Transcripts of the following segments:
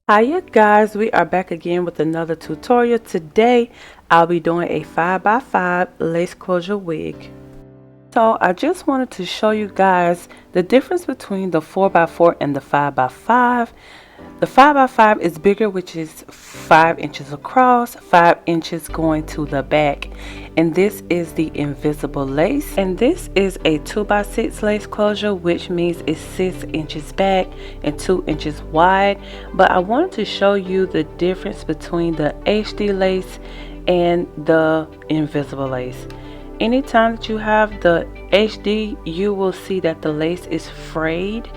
Hiya guys, we are back again with another tutorial. Today I'll be doing a 5x5 lace closure wig. So I just wanted to show you guys the difference between the 4x4 and the 5x5. The 5x5 is bigger, which is 5 inches across, 5 inches going to the back. And this is the invisible lace. And this is a 2x6 lace closure, which means it's 6 inches back and 2 inches wide. But I wanted to show you the difference between the HD lace and the invisible lace. Anytime that you have the HD, you will see that the lace is frayed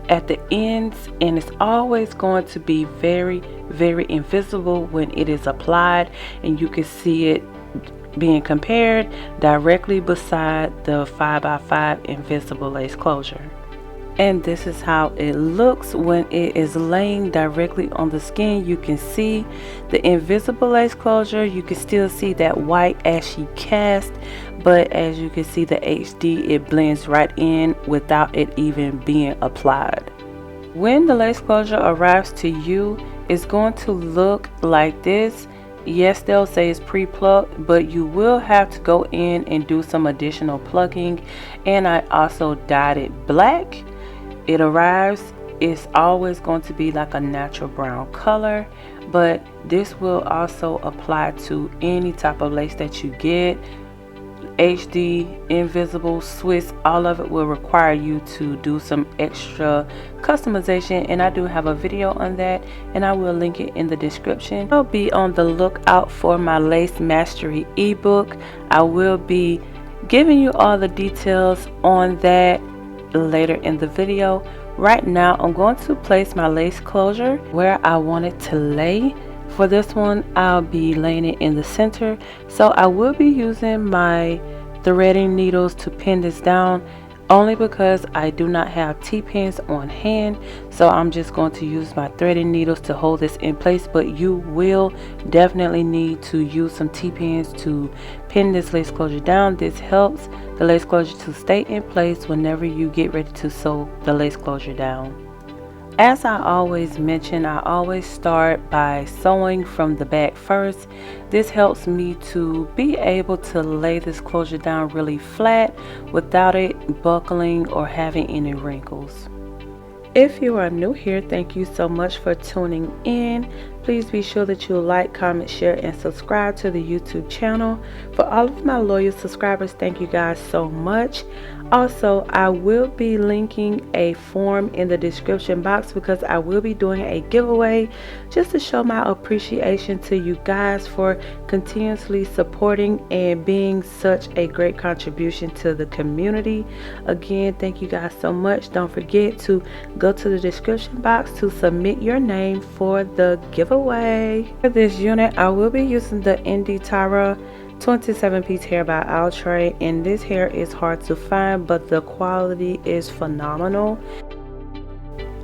at the ends, and it's always going to be very invisible when it is applied, and you can see it being compared directly beside the 5x5 invisible lace closure. And this is how it looks when it is laying directly on the skin. You can see the invisible lace closure. You can still see that white ashy cast, but as you can see, the HD, it blends right in without it even being applied. When the lace closure arrives to you, it's going to look like this. Yes, they'll say it's pre-plucked, but you will have to go in and do some additional plucking. And I also dyed it black. It arrives, it's always going to be like a natural brown color, but this will also apply to any type of lace that you get. HD, invisible, Swiss, all of it will require you to do some extra customization, and I do have a video on that, and I will link it in the description. I'll be on the lookout for my lace mastery ebook. I will be giving you all the details on that later in the video. Right now I'm going to place my lace closure where I want it to lay. For this one, I'll be laying it in the center, so I will be using my threading needles to pin this down, only because I do not have T-pins on hand. So I'm just going to use my threading needles to hold this in place, but you will definitely need to use some T-pins to pin this lace closure down. This helps the lace closure to stay in place whenever you get ready to sew the lace closure down. As I always mention, I always start by sewing from the back first. This helps me to be able to lay this closure down really flat without it buckling or having any wrinkles. If you are new here, thank you so much for tuning in. Please be sure that you like, comment, share, and subscribe to the YouTube channel. For all of my loyal subscribers, thank you guys so much. Also, I will be linking a form in the description box because I will be doing a giveaway just to show my appreciation to you guys for continuously supporting and being such a great contribution to the community. Again, thank you guys so much. Don't forget to go to the description box to submit your name for the giveaway. For this unit, I will be using the Andis T-Outliners 27-piece hair by Outre, and this hair is hard to find, but the quality is phenomenal.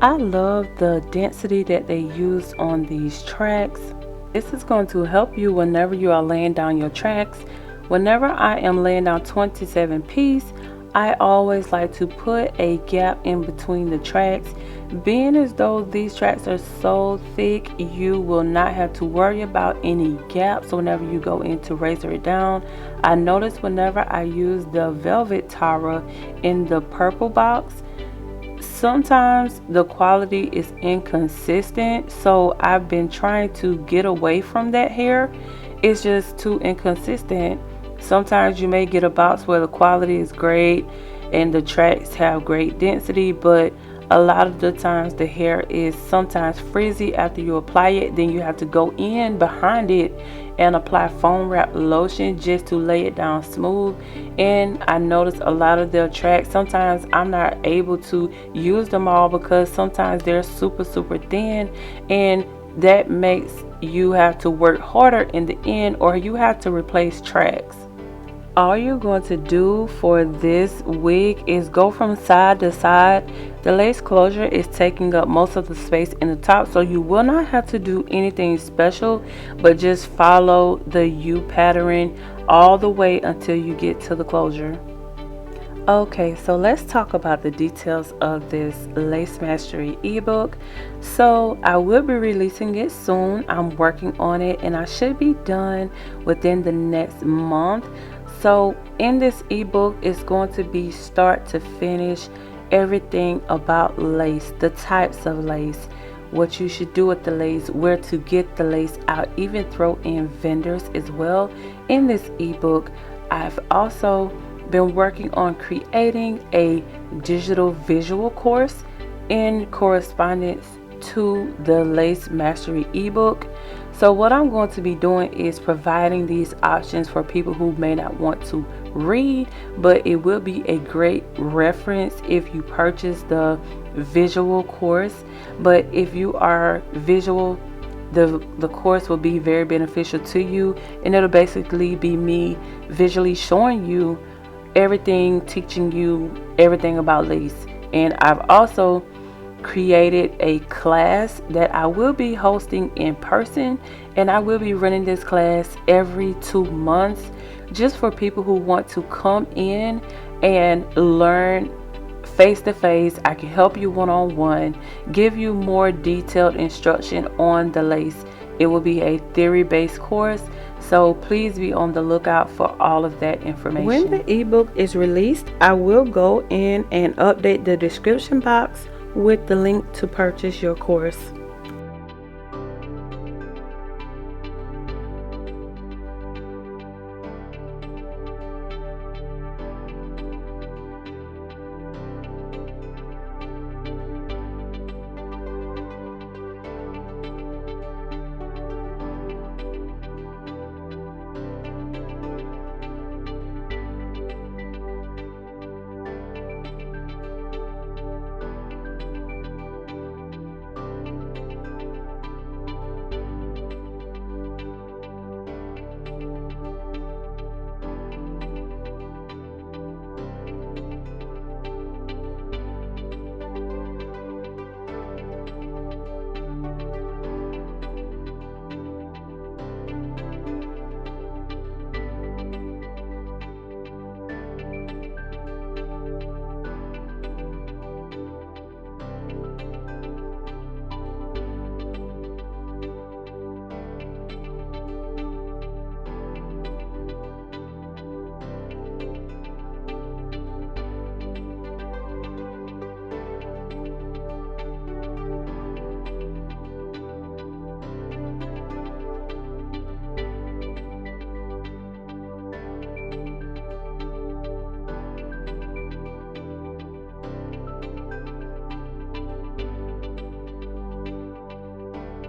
I love the density that they use on these tracks. This is going to help you whenever you are laying down your tracks. Whenever I am laying down 27-piece, I always like to put a gap in between the tracks. Being as though these tracks are so thick, you will not have to worry about any gaps whenever you go in to razor it down. I notice whenever I use the velvet Tara in the purple box, sometimes the quality is inconsistent, so I've been trying to get away from that hair. It's just too inconsistent. Sometimes you may get a box where the quality is great and the tracks have great density, but a lot of the times the hair is sometimes frizzy after you apply it. Then you have to go in behind it and apply foam wrap lotion just to lay it down smooth. And I notice a lot of their tracks, sometimes I'm not able to use them all because sometimes they're super thin, and that makes you have to work harder in the end, or you have to replace tracks. All you're going to do for this wig is go from side to side. The lace closure is taking up most of the space in the top, so you will not have to do anything special, but just follow the U pattern all the way until you get to the closure. Okay, so let's talk about the details of this Lace Mastery ebook. So I will be releasing it soon. I'm working on it and I should be done within the next month. So in this ebook, it's going to be start to finish everything about lace, the types of lace, what you should do with the lace, where to get the lace out, even throw in vendors as well. In this ebook, I've also been working on creating a digital visual course in correspondence to the Lace Mastery ebook. So what I'm going to be doing is providing these options for people who may not want to read, but it will be a great reference if you purchase the visual course. But if you are visual, the course will be very beneficial to you, and it'll basically be me visually showing you everything, teaching you everything about lace. And I've also created a class that I will be hosting in person, and I will be running this class every 2 months just for people who want to come in and learn face to face. I can help you one-on-one, give you more detailed instruction on the lace. It will be a theory-based course, so please be on the lookout for all of that information. When the ebook is released, I will go in and update the description box with the link to purchase your course.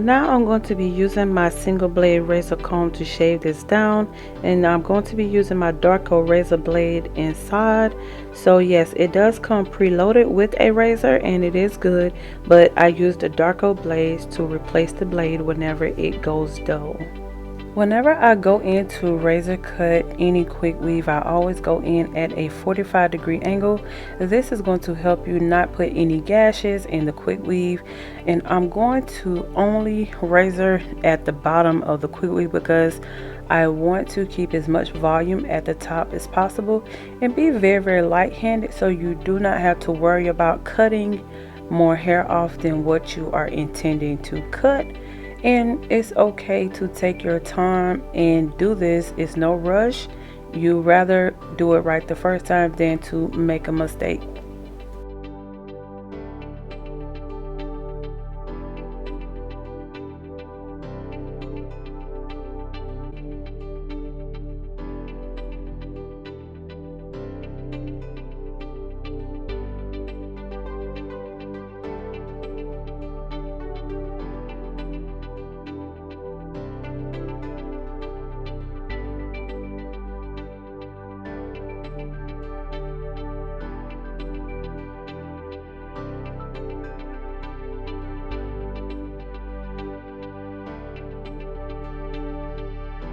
Now I'm going to be using my single blade razor comb to shave this down, and I'm going to be using my Darko razor blade inside. So yes, it does come preloaded with a razor and it is good, but I use the Darko blades to replace the blade whenever it goes dull. Whenever I go in to razor cut any quick weave, I always go in at a 45-degree angle. This is going to help you not put any gashes in the quick weave. And I'm going to only razor at the bottom of the quick weave because I want to keep as much volume at the top as possible and be very light-handed, so you do not have to worry about cutting more hair off than what you are intending to cut. And it's okay to take your time and do this. It's no rush. You rather do it right the first time than to make a mistake.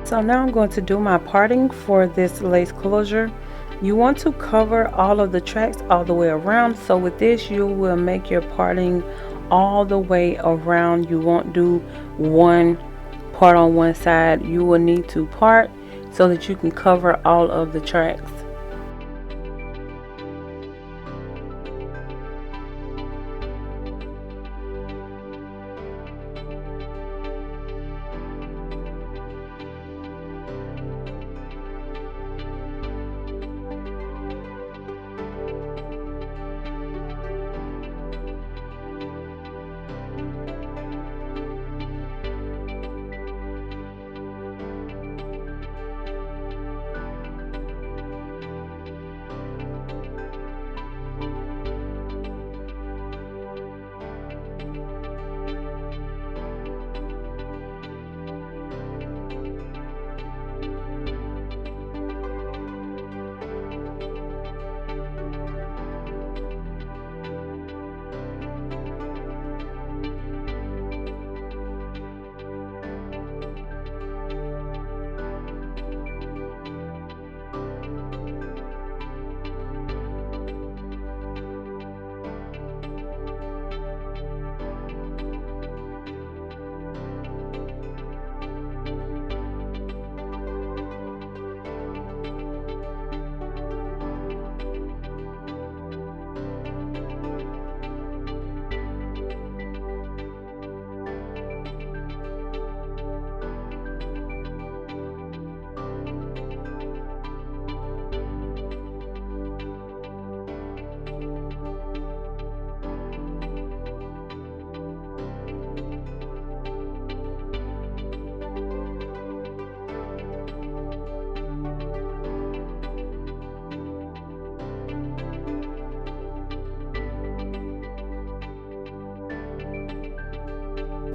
So now I'm going to do my parting for this lace closure. You want to cover all of the tracks all the way around. So with this, you will make your parting all the way around. You won't do one part on one side. You will need to part so that you can cover all of the tracks.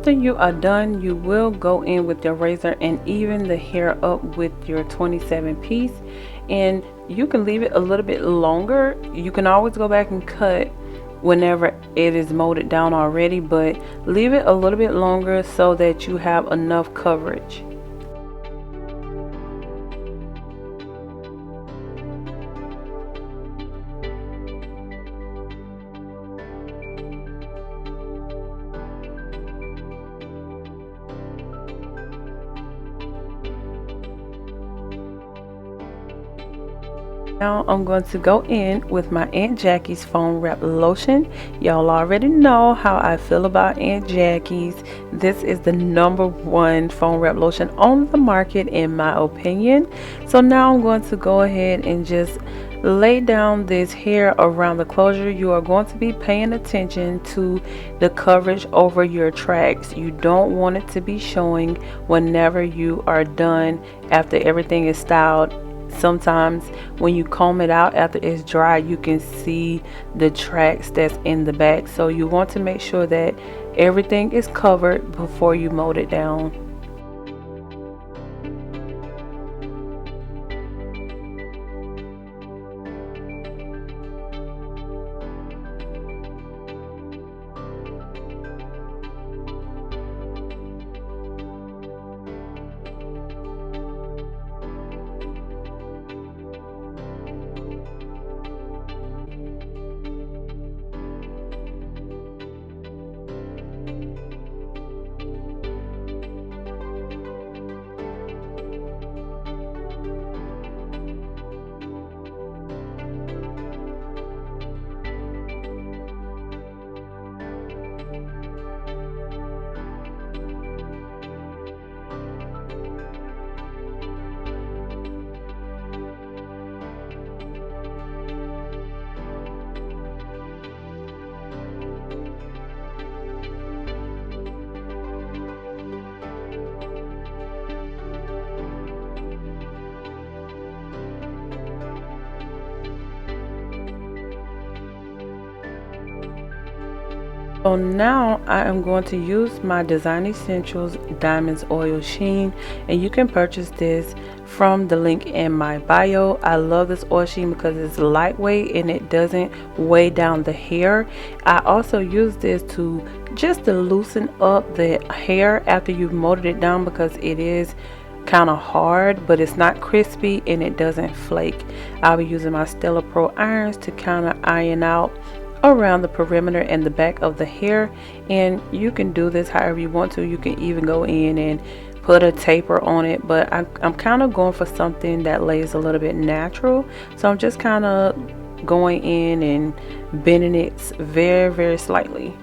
After you are done, you will go in with your razor and even the hair up with your 27 piece, and you can leave it a little bit longer. You can always go back and cut whenever it is molded down already, but leave it a little bit longer so that you have enough coverage. Now I'm going to go in with my Aunt Jackie's foam wrap lotion. Y'all already know how I feel about Aunt Jackie's. This is the #1 foam wrap lotion on the market in my opinion. So now I'm going to go ahead and just lay down this hair around the closure. You are going to be paying attention to the coverage over your tracks. You don't want it to be showing whenever you are done after everything is styled. Sometimes when you comb it out after it's dry, you can see the tracks that's in the back, so you want to make sure that everything is covered before you mold it down. So now I am going to use my Design Essentials Diamonds Oil Sheen, and you can purchase this from the link in my bio. I love this oil sheen because it's lightweight and it doesn't weigh down the hair. I also use this to just to loosen up the hair after you've molded it down, because it is kind of hard, but it's not crispy and it doesn't flake. I'll be using my Stella Pro irons to kind of iron out around the perimeter and the back of the hair, and you can do this however you want to. You can even go in and put a taper on it, but I'm kind of going for something that lays a little bit natural, so I'm just kind of going in and bending it very, very slightly.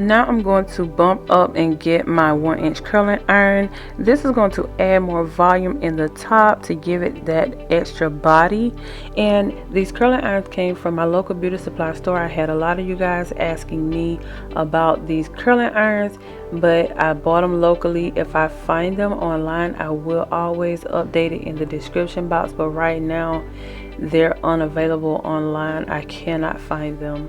Now I'm going to bump up and get my 1-inch curling iron. This is going to add more volume in the top to give it that extra body. And these curling irons came from my local beauty supply store. I had a lot of you guys asking me about these curling irons, but I bought them locally. If I find them online, I will always update it in the description box, but right now they're unavailable online. I cannot find them.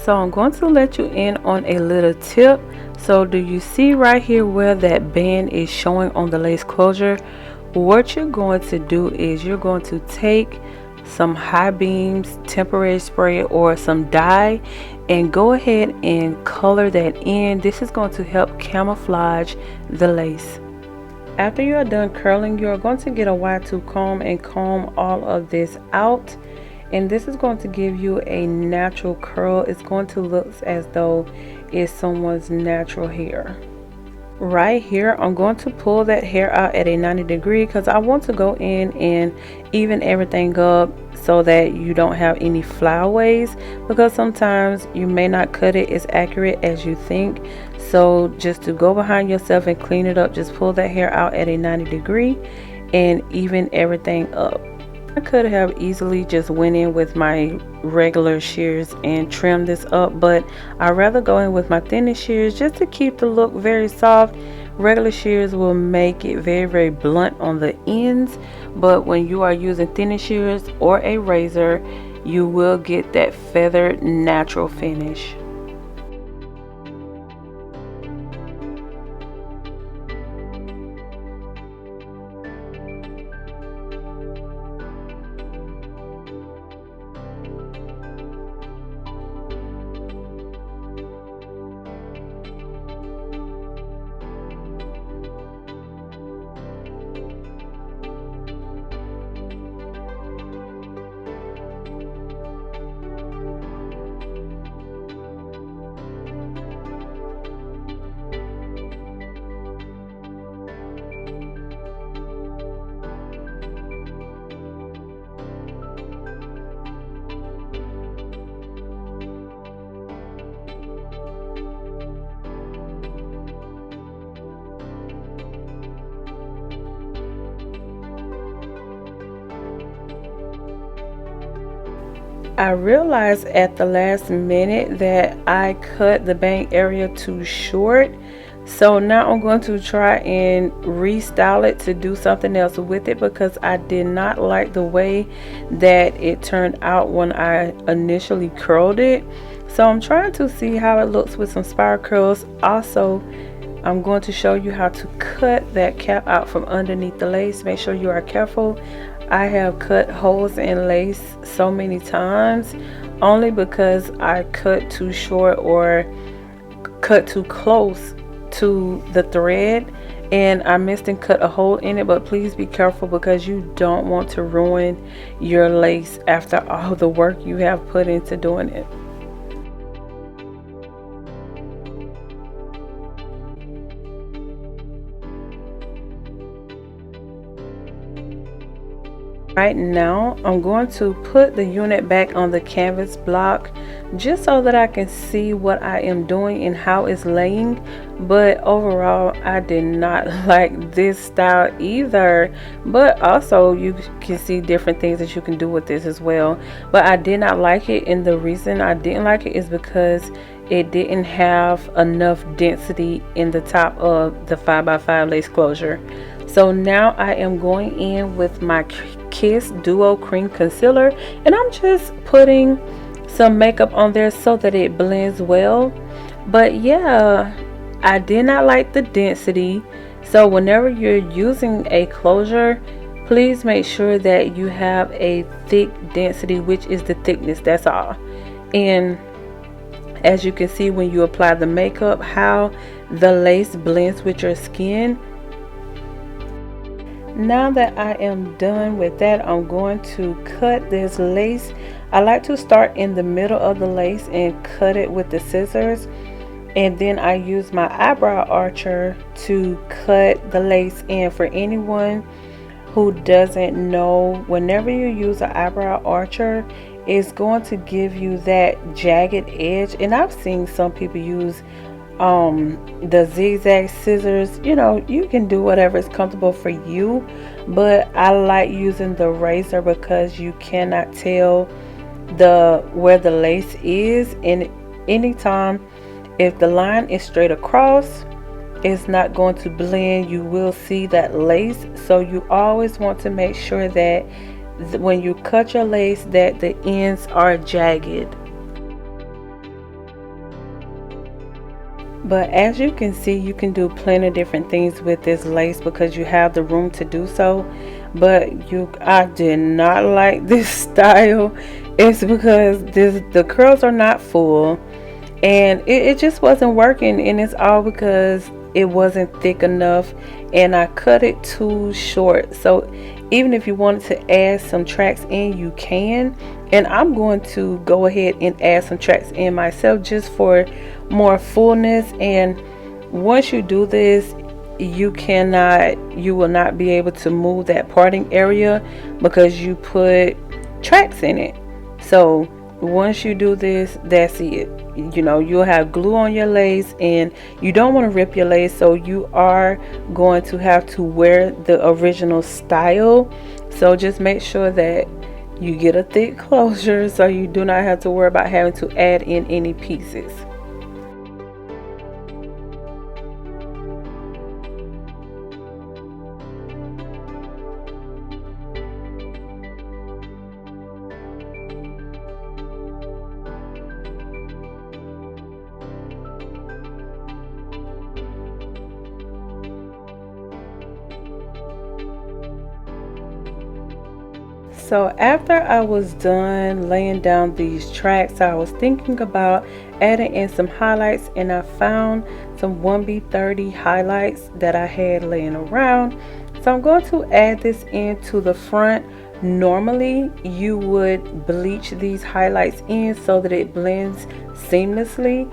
So I'm going to let you in on a little tip. So do you see right here where that band is showing on the lace closure? What you're going to do is you're going to take some high beams temporary spray or some dye and go ahead and color that in. This is going to help camouflage the lace. After you are done curling, you're going to get a wide tooth comb and comb all of this out. And this is going to give you a natural curl. It's going to look as though it's someone's natural hair. Right here, I'm going to pull that hair out at a 90-degree because I want to go in and even everything up so that you don't have any flyaways, because sometimes you may not cut it as accurate as you think. So just to go behind yourself and clean it up, just pull that hair out at a 90-degree and even everything up. I could have easily just went in with my regular shears and trimmed this up, but I'd rather go in with my thinnest shears just to keep the look very soft. Regular shears will make it very blunt on the ends, but when you are using thinner shears or a razor, you will get that feathered natural finish. I realized at the last minute that I cut the bang area too short. So now I'm going to try and restyle it to do something else with it, because I did not like the way that it turned out when I initially curled it. So I'm trying to see how it looks with some spiral curls. Also, I'm going to show you how to cut that cap out from underneath the lace. Make sure you are careful. I have cut holes in lace so many times only because I cut too short or cut too close to the thread, and I missed and cut a hole in it. But please be careful, because you don't want to ruin your lace after all the work you have put into doing it. Right now, I'm going to put the unit back on the canvas block just so that I can see what I am doing and how it's laying. But overall, I did not like this style either. But also, you can see different things that you can do with this as well. But I did not like it, and the reason I didn't like it is because it didn't have enough density in the top of the 5x5 lace closure. So now I am going in with my Kiss Duo Cream Concealer, and I'm just putting some makeup on there so that it blends well. But yeah, I did not like the density. So whenever you're using a closure, please make sure that you have a thick density, which is the thickness, that's all. And as you can see when you apply the makeup, how the lace blends with your skin. Now that I am done with that, I'm going to cut this lace. I like to start in the middle of the lace and cut it with the scissors, and then I use my eyebrow archer to cut the lace in. For anyone who doesn't know, whenever you use an eyebrow archer, it's going to give you that jagged edge. And I've seen some people use the zigzag scissors. You know, you can do whatever is comfortable for you, but I like using the razor because you cannot tell where the lace is, and anytime if the line is straight across, it's not going to blend. You will see that lace. So you always want to make sure that when you cut your lace that the ends are jagged. But as you can see, you can do plenty of different things with this lace because you have the room to do so. But I did not like this style. It's because the curls are not full, and it just wasn't working, and it's all because it wasn't thick enough and I cut it too short. So even if you wanted to add some tracks in, you can, and I'm going to go ahead and add some tracks in myself just for more fullness. And once you do this, you will not be able to move that parting area because you put tracks in it. So once you do this, that's it. You know, you'll have glue on your lace, and you don't want to rip your lace, so you are going to have to wear the original style. So just make sure that you get a thick closure so you do not have to worry about having to add in any pieces. So after I was done laying down these tracks, I was thinking about adding in some highlights, and I found some 1B30 highlights that I had laying around. So I'm going to add this into the front. Normally you would bleach these highlights in so that it blends seamlessly.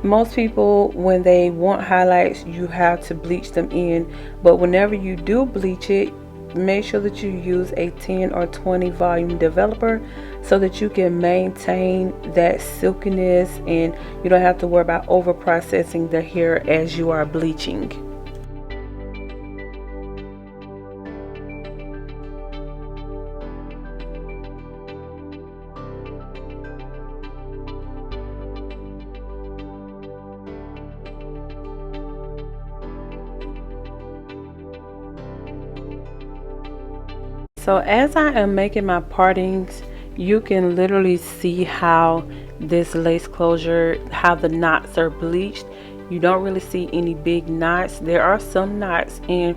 Most people, when they want highlights, you have to bleach them in, but whenever you do bleach it, make sure that you use a 10 or 20 volume developer so that you can maintain that silkiness and you don't have to worry about over processing the hair as you are bleaching. So as I am making my partings, you can literally see how this lace closure, how the knots are bleached. You don't really see any big knots. There are some knots, and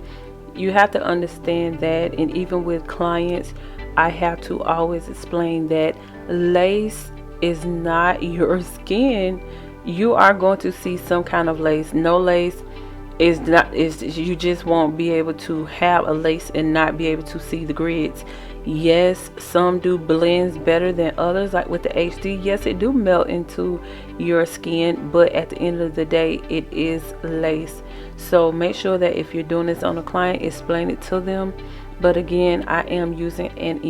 you have to understand that. And even with clients, I have to always explain that lace is not your skin. You are going to see some kind of lace. No lace is not, you just won't be able to have a lace and not be able to see the grids. Yes, some do blends better than others, like with the HD. Yes, it do melt into your skin, but at the end of the day, it is lace. So make sure that if you're doing this on a client, explain it to them but again, I am using an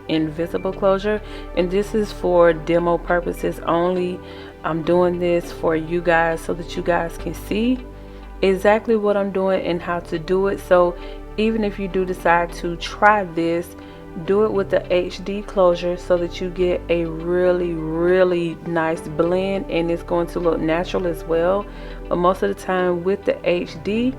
invisible closure, and this is for demo purposes only. I'm doing this for you guys so that you guys can see exactly what I'm doing and how to do it. So even if you do decide to try this, do it with the HD closure so that you get a really nice blend, and it's going to look natural as well. But most of the time with the HD,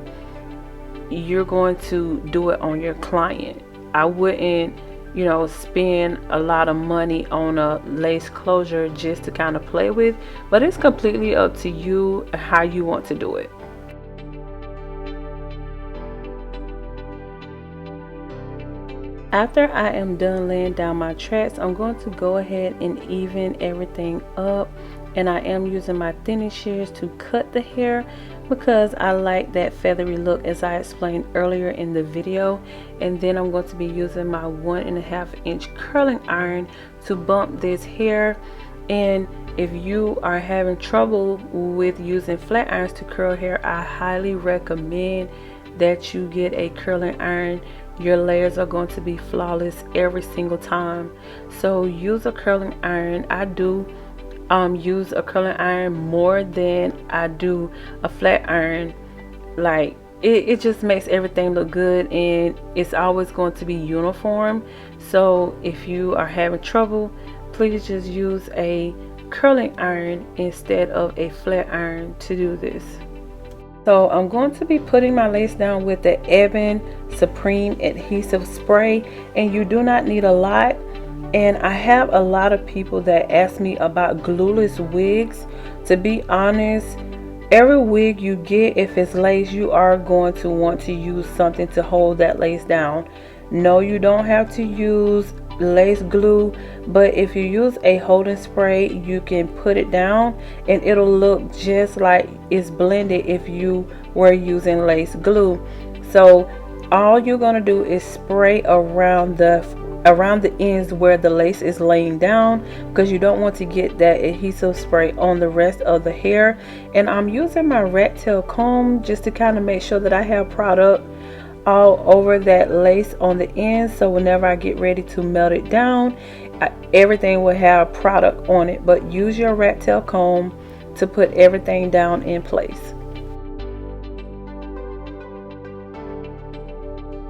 you're going to do it on your client. I wouldn't, you know, spend a lot of money on a lace closure just to kind of play with, but it's completely up to you how you want to do it. After I am done laying down my tracks, I'm going to go ahead and even everything up, and I am using my thinning shears to cut the hair because I like that feathery look, as I explained earlier in the video. And then I'm going to be using my 1.5 inch curling iron to bump this hair. And if you are having trouble with using flat irons to curl hair, I highly recommend that you get a curling iron. Your layers are going to be flawless every single time. So use a curling iron. I do use a curling iron more than I do a flat iron. Like it just makes everything look good, and it's always going to be uniform. So if you are having trouble, please just use a curling iron instead of a flat iron to do this. So I'm going to be putting my lace down with the Ebin Supreme adhesive spray, and you do not need a lot. And I have a lot of people that ask me about glueless wigs. To be honest, every wig you get, if it's lace, you are going to want to use something to hold that lace down. No, you don't have to use lace glue, but if you use a holding spray, you can put it down and it'll look just like it's blended if you were using lace glue. So all you're going to do is spray around the ends where the lace is laying down, because you don't want to get that adhesive spray on the rest of the hair. And I'm using my rat tail comb just to kind of make sure that I have product all over that lace on the end, so whenever I get ready to melt it down, everything will have product on it. But use your rat tail comb to put everything down in place.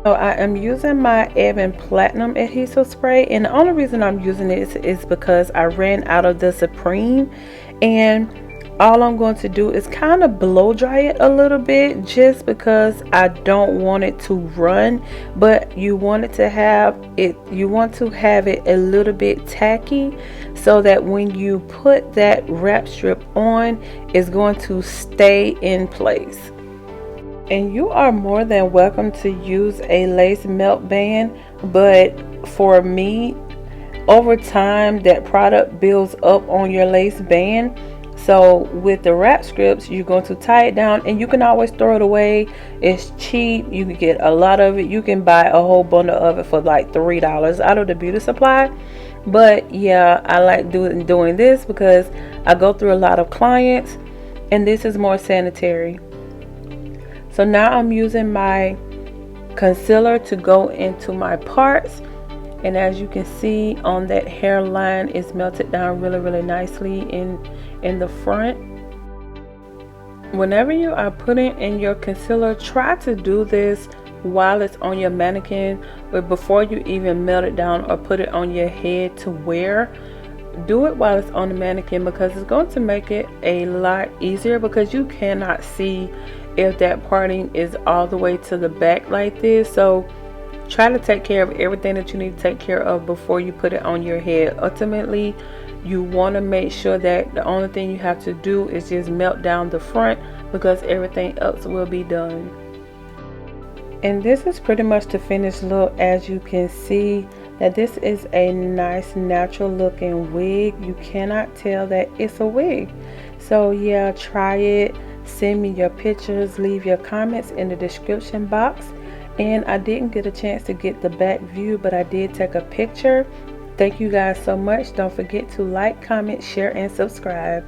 So I am using my Ebin Platinum adhesive spray, and the only reason I'm using it is because I ran out of the Supreme, and all I'm going to do is kind of blow dry it a little bit, just because I don't want it to run. But you want to have it a little bit tacky, so that when you put that wrap strip on, it's going to stay in place. And you are more than welcome to use a lace melt band, but for me, over time that product builds up on your lace band. So with the wrap strips, you're going to tie it down, and you can always throw it away. It's cheap. You can get a lot of it. You can buy a whole bundle of it for like $3 out of the beauty supply. But yeah, I like doing this because I go through a lot of clients, and this is more sanitary. So now I'm using my concealer to go into my parts, and as you can see on that hairline, it's melted down really nicely in the front. Whenever you are putting in your concealer, try to do this while it's on your mannequin, but before you even melt it down or put it on your head to wear. Do it while it's on the mannequin, because it's going to make it a lot easier, because you cannot see if that parting is all the way to the back like this. So try to take care of everything that you need to take care of before you put it on your head. Ultimately, you want to make sure that the only thing you have to do is just melt down the front, because everything else will be done. And this is pretty much the finished look. As you can see, that this is a nice natural looking wig. You cannot tell that it's a wig. So yeah, try it. Send me your pictures, leave your comments in the description box. And I didn't get a chance to get the back view, but I did take a picture. Thank you guys so much. Don't forget to like, comment, share, and subscribe.